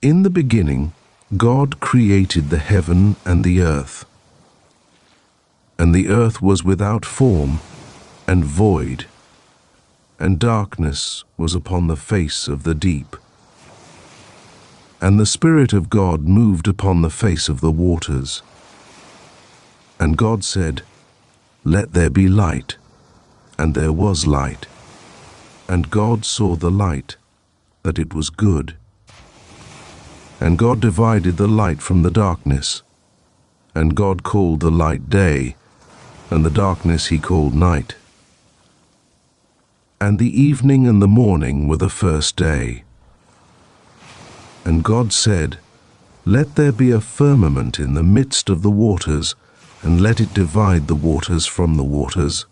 In the beginning, God created the heaven and the earth. And the earth was without form and void, and darkness was upon the face of the deep. And the Spirit of God moved upon the face of the waters. And God said, "Let there be light." And there was light. And God saw the light, that it was good. And God divided the light from the darkness. And God called the light day, and the darkness he called night. And the evening and the morning were the first day. And God said, "Let there be a firmament in the midst of the waters, and let it divide the waters from the waters."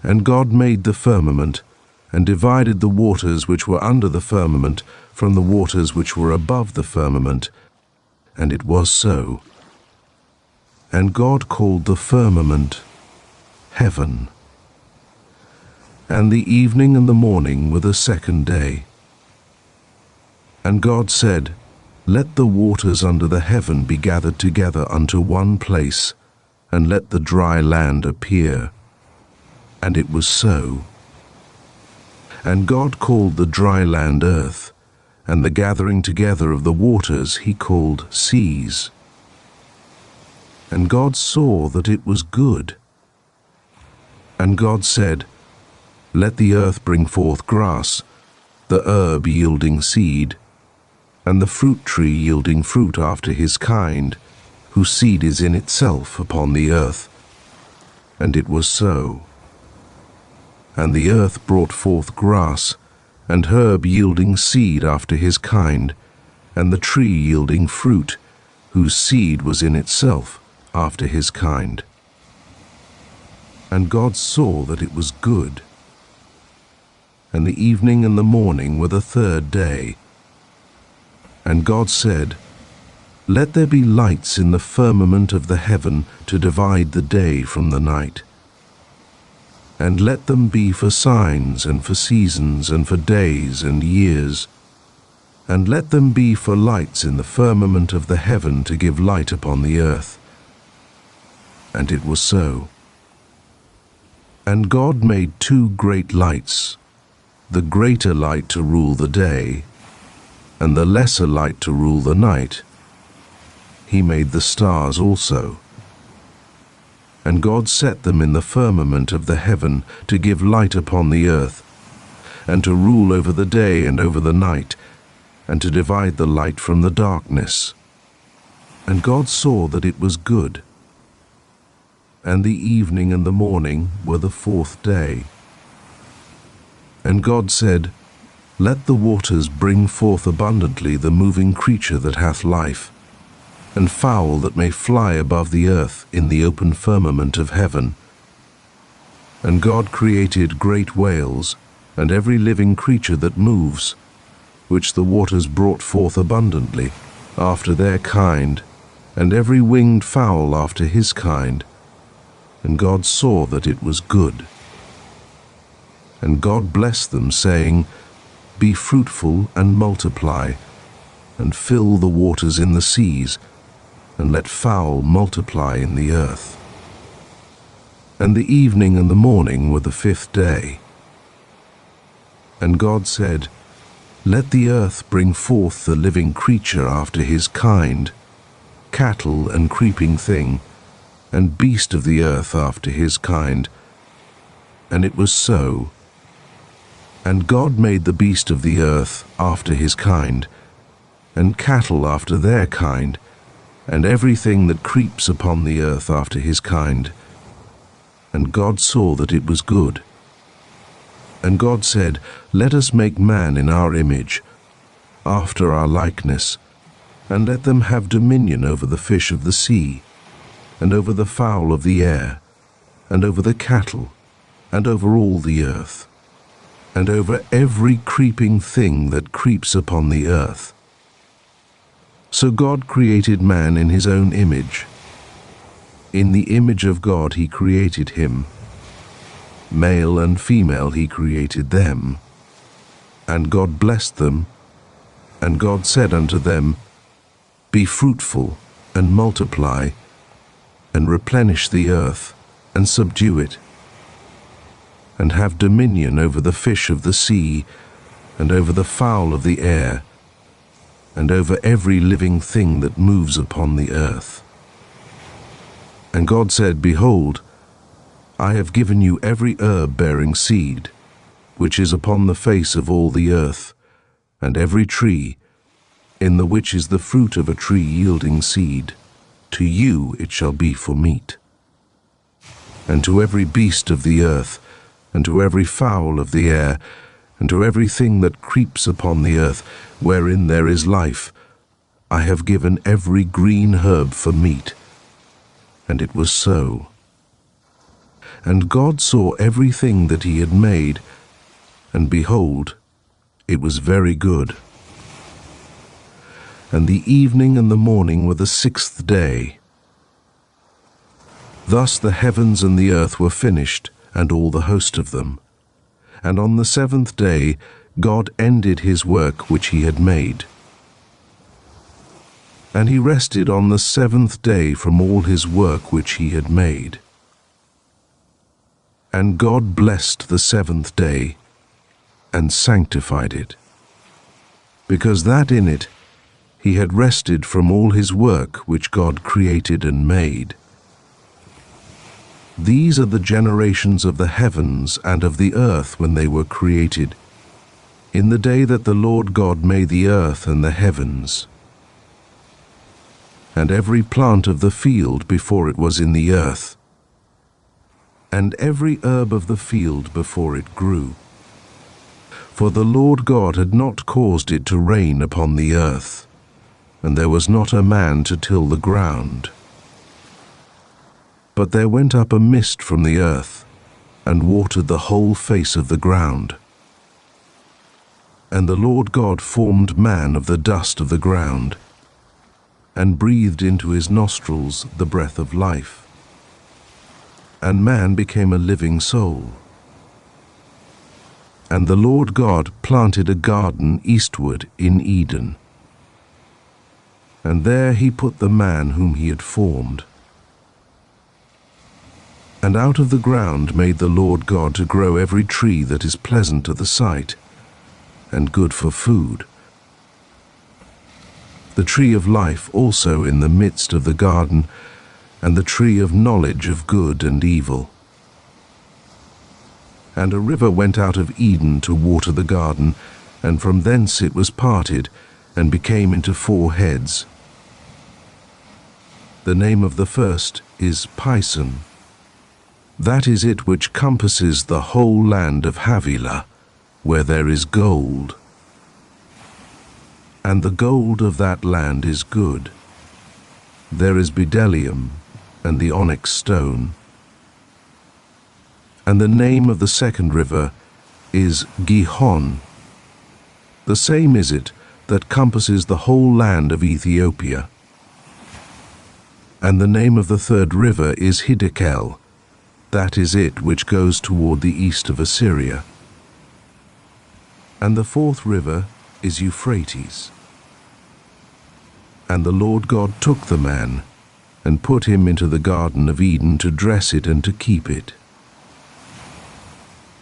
And God made the firmament, and divided the waters which were under the firmament from the waters which were above the firmament. And it was so. And God called the firmament heaven. And the evening and the morning were the second day. And God said, "Let the waters under the heaven be gathered together unto one place, and let the dry land appear." And it was so. And God called the dry land earth, and the gathering together of the waters he called seas. And God saw that it was good. And God said, "Let the earth bring forth grass, the herb yielding seed, and the fruit tree yielding fruit after his kind, whose seed is in itself upon the earth." And it was so. And the earth brought forth grass, and herb yielding seed after his kind, and the tree yielding fruit, whose seed was in itself after his kind. And God saw that it was good. And the evening and the morning were the third day. And God said, "Let there be lights in the firmament of the heaven to divide the day from the night. And let them be for signs and for seasons and for days and years. And let them be for lights in the firmament of the heaven to give light upon the earth." And it was so. And God made two great lights, the greater light to rule the day, and the lesser light to rule the night. He made the stars also. And God set them in the firmament of the heaven to give light upon the earth, and to rule over the day and over the night, and to divide the light from the darkness. And God saw that it was good. And the evening and the morning were the fourth day. And God said, "Let the waters bring forth abundantly the moving creature that hath life, and fowl that may fly above the earth in the open firmament of heaven." And God created great whales, and every living creature that moves, which the waters brought forth abundantly, after their kind, and every winged fowl after his kind. And God saw that it was good. And God blessed them, saying, "Be fruitful and multiply, and fill the waters in the seas, and let fowl multiply in the earth." And the evening and the morning were the fifth day. And God said, "Let the earth bring forth the living creature after his kind, cattle and creeping thing, and beast of the earth after his kind." And it was so. And God made the beast of the earth after his kind, and cattle after their kind, and everything that creeps upon the earth after his kind. And God saw that it was good. And God said, "Let us make man in our image, after our likeness, and let them have dominion over the fish of the sea, and over the fowl of the air, and over the cattle, and over all the earth, and over every creeping thing that creeps upon the earth." So God created man in his own image. In the image of God he created him. Male and female he created them. And God blessed them, And God said unto them, Be fruitful, and multiply, and replenish the earth, and subdue it, and have dominion over the fish of the sea, and over the fowl of the air, and over every living thing that moves upon the earth. And God said, Behold, I have given you every herb bearing seed, which is upon the face of all the earth, and every tree, in the which is the fruit of a tree yielding seed. To you it shall be for meat. And to every beast of the earth, and to every fowl of the air, and to everything that creeps upon the earth, wherein there is life, I have given every green herb for meat. And it was so. And God saw everything that he had made, and behold, it was very good. And the evening and the morning were the sixth day. Thus the heavens and the earth were finished, and all the host of them. And on the seventh day God ended his work which he had made. And he rested on the seventh day from all his work which he had made. And God blessed the seventh day, and sanctified it, because that in it he had rested from all his work which God created and made. These are the generations of the heavens and of the earth when they were created, in the day that the Lord God made the earth and the heavens, and every plant of the field before it was in the earth, and every herb of the field before it grew. For the Lord God had not caused it to rain upon the earth, and there was not a man to till the ground. But there went up a mist from the earth, and watered the whole face of the ground. And the Lord God formed man of the dust of the ground, and breathed into his nostrils the breath of life. And man became a living soul. And the Lord God planted a garden eastward in Eden. And there he put the man whom he had formed. And out of the ground made the Lord God to grow every tree that is pleasant to the sight, and good for food. The tree of life also in the midst of the garden, and the tree of knowledge of good and evil. And a river went out of Eden to water the garden, and from thence it was parted, and became into 4 heads. The name of the first is Pison. That is it which compasses the whole land of Havilah, where there is gold. And the gold of that land is good. There is bdellium, and the onyx stone. And the name of the second river is Gihon. The same is it that compasses the whole land of Ethiopia. And the name of the third river is Hiddekel. That is it which goes toward the east of Assyria. And the fourth river is Euphrates. And the Lord God took the man, and put him into the garden of Eden to dress it and to keep it.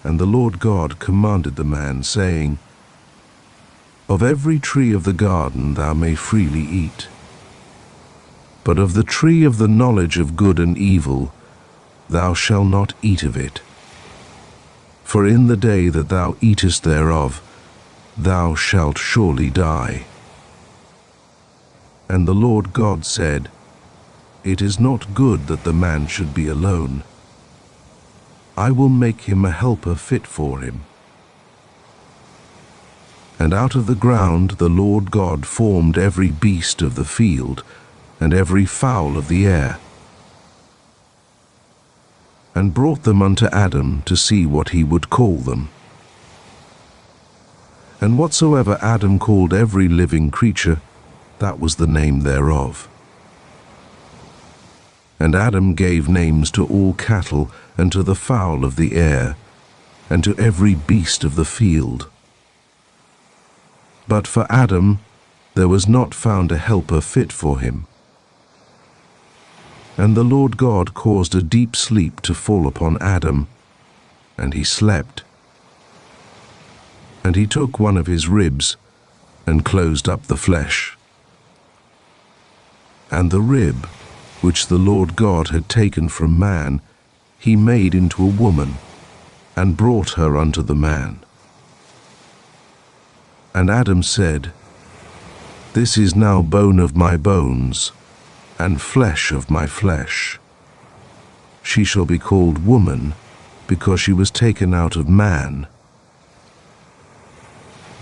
And the Lord God commanded the man, saying, Of every tree of the garden thou may freely eat, but of the tree of the knowledge of good and evil thou shalt not eat of it. For in the day that thou eatest thereof, thou shalt surely die. And the Lord God said, It is not good that the man should be alone. I will make him a helper fit for him. And out of the ground the Lord God formed every beast of the field, and every fowl of the air, and brought them unto Adam to see what he would call them. And whatsoever Adam called every living creature, that was the name thereof. And Adam gave names to all cattle, and to the fowl of the air, and to every beast of the field. But for Adam there was not found a helper fit for him. And the Lord God caused a deep sleep to fall upon Adam, and he slept. And he took one of his ribs and closed up the flesh. And the rib, which the Lord God had taken from man, he made into a woman, and brought her unto the man. And Adam said, This is now bone of my bones, and flesh of my flesh. She shall be called woman, because she was taken out of man.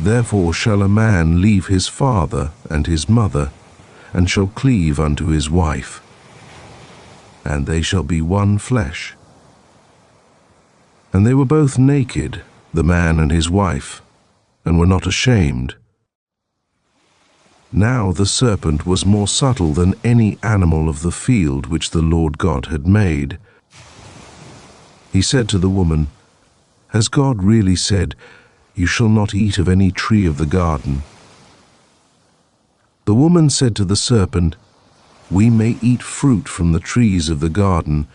Therefore shall a man leave his father and his mother, and shall cleave unto his wife, and they shall be one flesh. And they were both naked, the man and his wife, and were not ashamed. Now the serpent was more subtle than any animal of the field which the Lord God had made. He said to the woman, Has God really said, You shall not eat of any tree of the garden? The woman said to the serpent, We may eat fruit from the trees of the garden,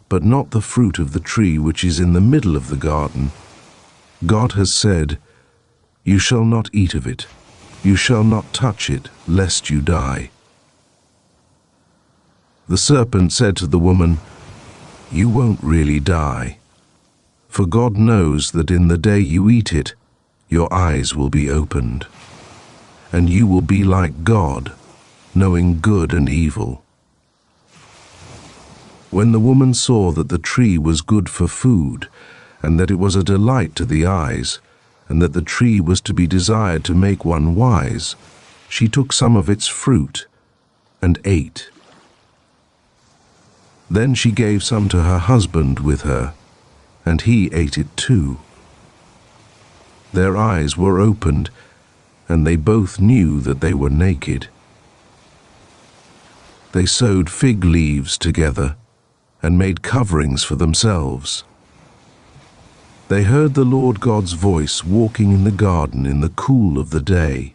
but not the fruit of the tree which is in the middle of the garden. God has said, You shall not eat of it. You shall not touch it, lest you die. The serpent said to the woman, You won't really die, for God knows that in the day you eat it, your eyes will be opened, and you will be like God, knowing good and evil. When the woman saw that the tree was good for food, and that it was a delight to the eyes, and that the tree was to be desired to make one wise, she took some of its fruit and ate. Then she gave some to her husband with her, and he ate it too. Their eyes were opened, and they both knew that they were naked. They sewed fig leaves together and made coverings for themselves. They heard the Lord God's voice walking in the garden in the cool of the day.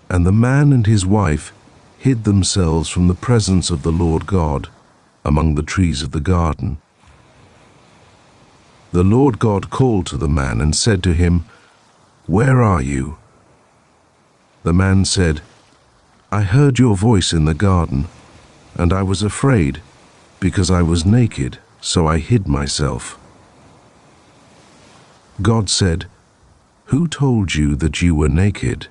And the man and his wife hid themselves from the presence of the Lord God among the trees of the garden. The Lord God called to the man and said to him, Where are you? The man said, I heard your voice in the garden, and I was afraid, because I was naked, so I hid myself. God said, Who told you that you were naked?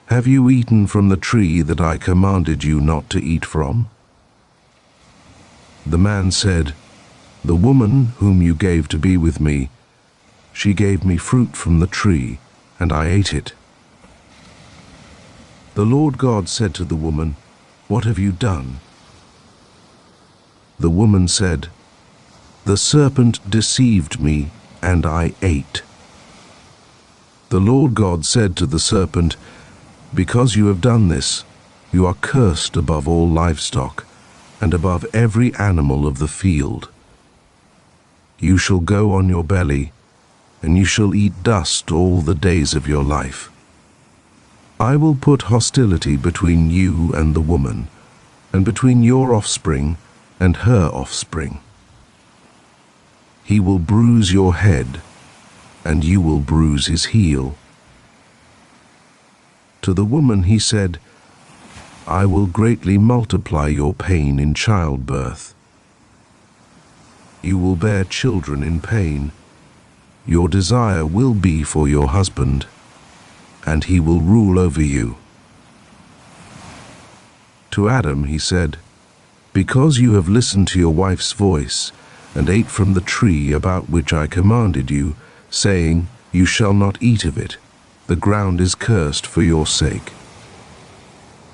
Have you eaten from the tree that I commanded you not to eat from? The man said, The woman whom you gave to be with me, she gave me fruit from the tree, and I ate it. The Lord God said to the woman, What have you done? The woman said, The serpent deceived me, and I ate. The Lord God said to the serpent, Because you have done this, you are cursed above all livestock, and above every animal of the field. You shall go on your belly, and you shall eat dust all the days of your life. I will put hostility between you and the woman, and between your offspring and her offspring. He will bruise your head, and you will bruise his heel. To the woman he said, I will greatly multiply your pain in childbirth. You will bear children in pain. Your desire will be for your husband, and he will rule over you. To Adam he said, Because you have listened to your wife's voice, and ate from the tree about which I commanded you, saying, You shall not eat of it, the ground is cursed for your sake.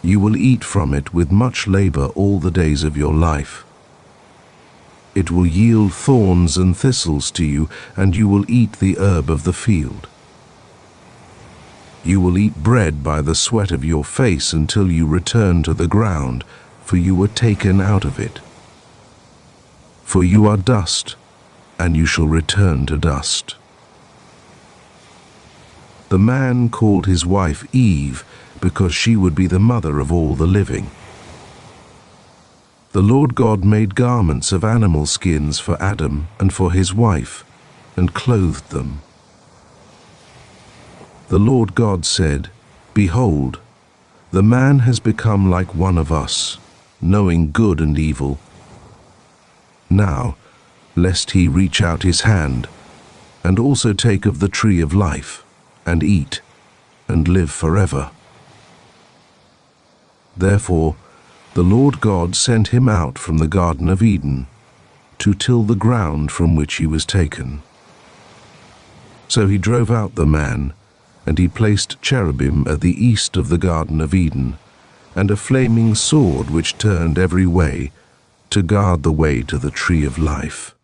You will eat from it with much labor all the days of your life. It will yield thorns and thistles to you, and you will eat the herb of the field. You will eat bread by the sweat of your face until you return to the ground, for you were taken out of it. For you are dust, and you shall return to dust. The man called his wife Eve because she would be the mother of all the living. The Lord God made garments of animal skins for Adam and for his wife, and clothed them. The Lord God said, "Behold, the man has become like one of us, knowing good and evil. Now, lest he reach out his hand, and also take of the tree of life, and eat, and live forever." Therefore, the Lord God sent him out from the Garden of Eden to till the ground from which he was taken. So he drove out the man, and he placed cherubim at the east of the Garden of Eden, and a flaming sword which turned every way, to guard the way to the tree of life.